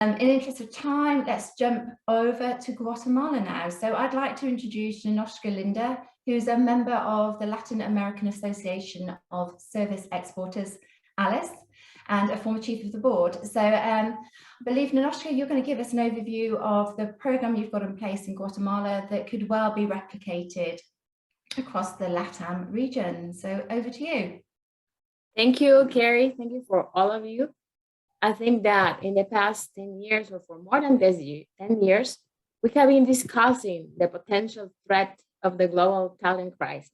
In the interest of time, let's jump over to Guatemala now. So I'd like to introduce Ninoshka Linde, who's a member of the Latin American Association of Service Exporters, ALICE, and a former chief of the board. So I believe, Ninoshka, you're going to give us an overview of the program you've got in place in Guatemala that could well be replicated across the LatAm region. So over to you. Thank you, Carrie. Thank you for all of you. I think that in the past 10 years, or for more than 10 years, we have been discussing the potential threat of the global talent crisis.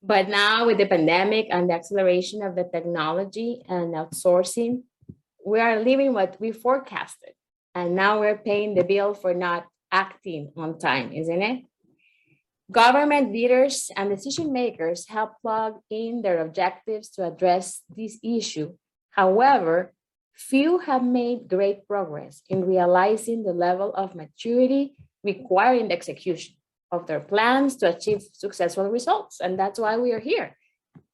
But now with the pandemic and the acceleration of the technology and outsourcing, we are living what we forecasted. And now we're paying the bill for not acting on time, isn't it? Government leaders and decision makers have plugged in their objectives to address this issue. However, few have made great progress in realizing the level of maturity required in the execution of their plans to achieve successful results. And that's why we are here.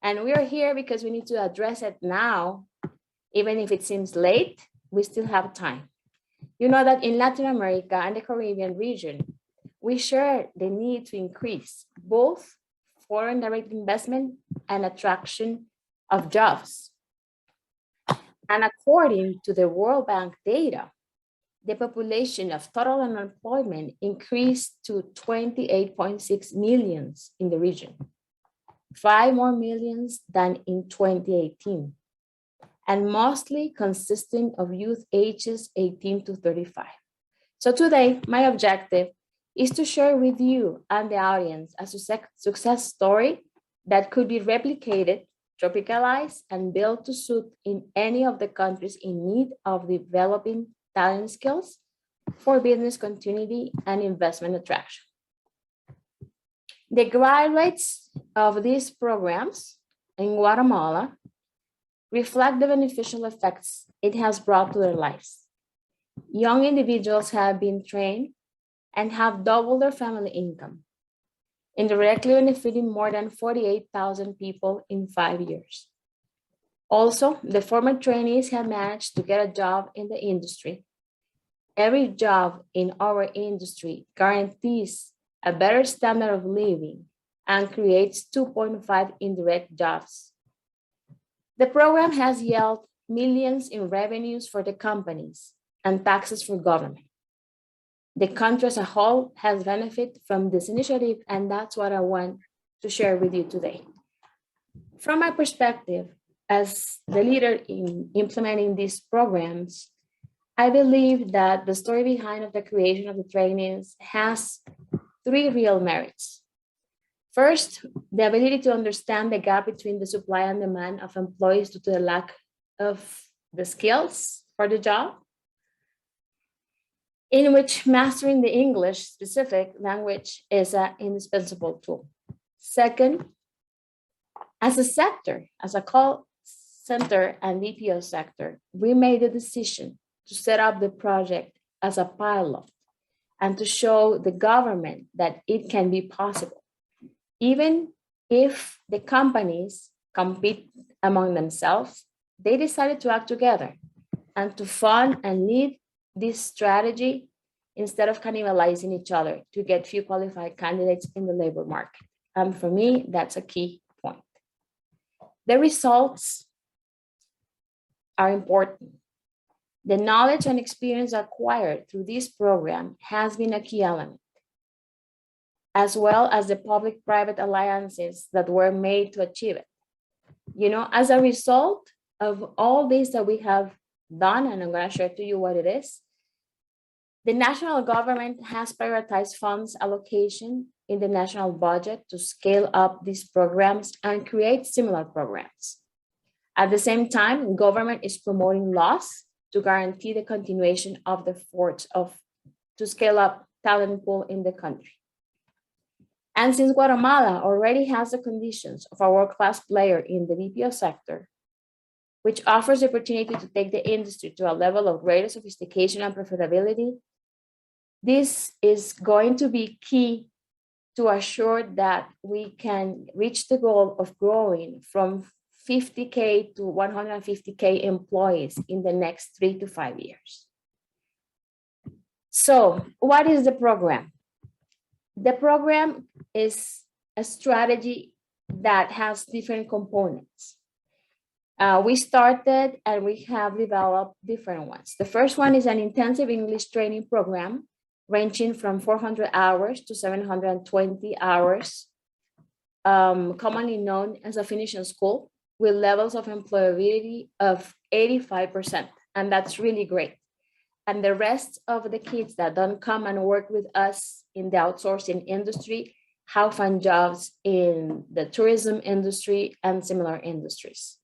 And we are here because we need to address it now. Even if it seems late, we still have time. You know that in Latin America and the Caribbean region, we share the need to increase both foreign direct investment and attraction of jobs. And according to the World Bank data, the population of total unemployment increased to 28.6 million in the region, 5 more millions than in 2018, and mostly consisting of youth ages 18 to 35. So today, my objective is to share with you and the audience a success story that could be replicated, tropicalized, and built to suit in any of the countries in need of developing talent skills for business continuity and investment attraction. The graduates of these programs in Guatemala reflect the beneficial effects it has brought to their lives. Young individuals have been trained and have doubled their family income, indirectly benefiting more than 48,000 people in 5 years. Also, the former trainees have managed to get a job in the industry. Every job in our industry guarantees a better standard of living and creates 2.5 indirect jobs. The program has yielded millions in revenues for the companies and taxes for government. The country as a whole has benefited from this initiative, and that's what I want to share with you today. From my perspective, as the leader in implementing these programs, I believe that the story behind of the creation of the trainings has 3 real merits. First, the ability to understand the gap between the supply and demand of employees due to the lack of the skills for the job, in which mastering the English specific language is an indispensable tool. Second, as a sector, as a call center and BPO sector, we made the decision to set up the project as a pilot and to show the government that it can be possible, even if the companies compete among themselves. They decided to act together and to fund and lead this strategy instead of cannibalizing each other to get few qualified candidates in the labor market. And for me, that's a key point. The results are important. The knowledge and experience acquired through this program has been a key element, as well as the public-private alliances that were made to achieve it. You know, as a result of all this that we have done, and I'm going to share to you what it is, the national government has prioritized funds allocation in the national budget to scale up these programs and create similar programs. At the same time, government is promoting laws to guarantee the continuation of the efforts to scale up talent pool in the country. And since Guatemala already has the conditions of a world-class player in the BPO sector, which offers the opportunity to take the industry to a level of greater sophistication and profitability, this is going to be key to assure that we can reach the goal of growing from 50K to 150K employees in the next 3 to 5 years. So what is the program? The program is a strategy that has different components. We started and we have developed different ones. The first one is an intensive English training program ranging from 400 hours to 720 hours, commonly known as a finishing school, with levels of employability of 85%, and that's really great. And the rest of the kids that don't come and work with us in the outsourcing industry have found jobs in the tourism industry and similar industries.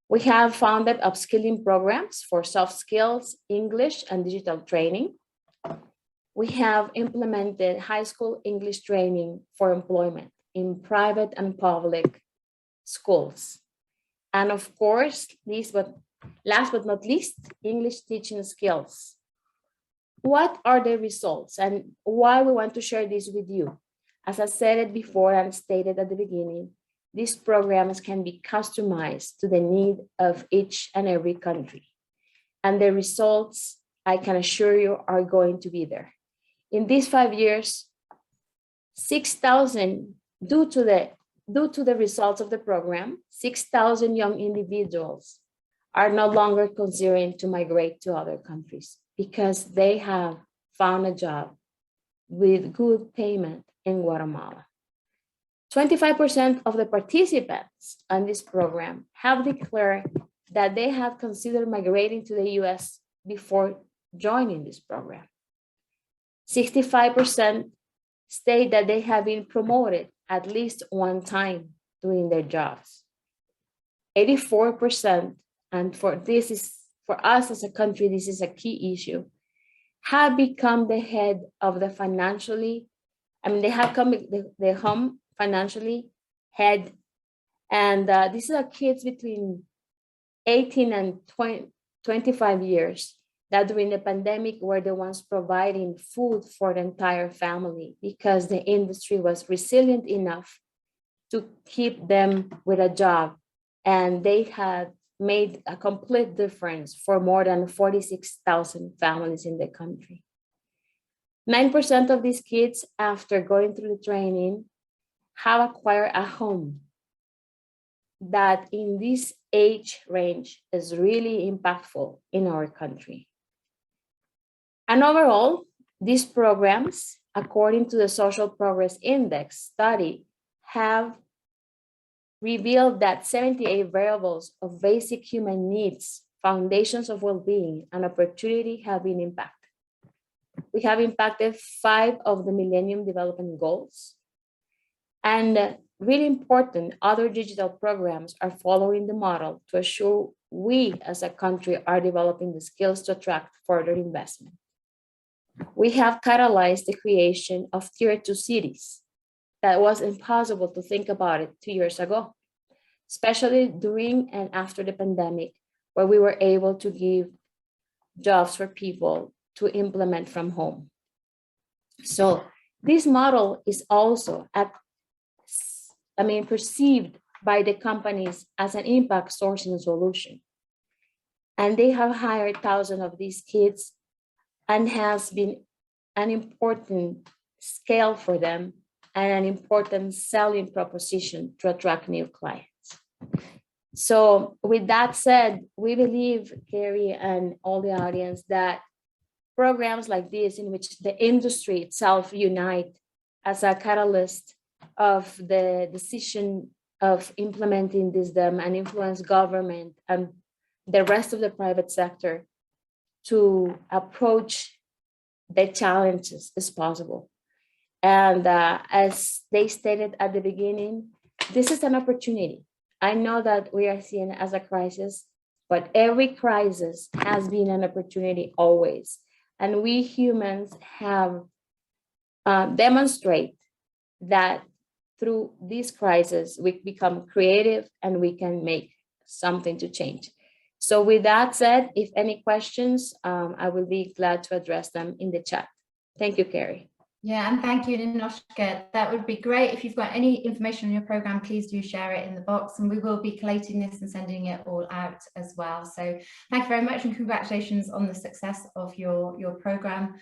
We have founded upskilling programs for soft skills, English, and digital training. We have implemented high school English training for employment in private and public schools. And of course, last but not least, English teaching skills. What are the results and why we want to share this with you? As I said it before and stated at the beginning, these programs can be customized to the need of each and every country. And the results, I can assure you, are going to be there. In these 5 years, 6,000, due to the results of the program, 6,000 young individuals are no longer considering to migrate to other countries because they have found a job with good payment in Guatemala. 25% of the participants on this program have declared that they have considered migrating to the US before joining this program. 65% state that they have been promoted at least one time during their jobs. 84%, and for us as a country, this is a key issue, have become the head of the financially, they have come the home financially head, and these are kids between 18 and 25 years that during the pandemic were the ones providing food for the entire family because the industry was resilient enough to keep them with a job, and they had made a complete difference for more than 46,000 families in the country. 9% of these kids, after going through the training, have acquired a home that in this age range is really impactful in our country. And overall, these programs, according to the Social Progress Index study, have revealed that 78 variables of basic human needs, foundations of well-being, and opportunity have been impacted. We have impacted 5 of the Millennium Development Goals. And really important, other digital programs are following the model to assure we as a country are developing the skills to attract further investment. We have catalyzed the creation of Tier 2 cities. That was impossible to think about it 2 years ago, especially during and after the pandemic, where we were able to give jobs for people to implement from home. So this model is also perceived by the companies as an impact sourcing solution. And they have hired thousands of these kids and has been an important scale for them and an important selling proposition to attract new clients. So with that said, we believe, Carrie and all the audience, that programs like this in which the industry itself unite as a catalyst of the decision of implementing this and influence government and the rest of the private sector to approach the challenges as possible. And as they stated at the beginning, this is an opportunity. I know that we are seeing it as a crisis, but every crisis has been an opportunity always. And we humans have demonstrated that through this crisis, we become creative and we can make something to change. So with that said, if any questions, I will be glad to address them in the chat. Thank you, Carrie. Yeah, and thank you, Ninoshka. That would be great. If you've got any information on your program, please do share it in the box, and we will be collating this and sending it all out as well. So thank you very much, and congratulations on the success of your program.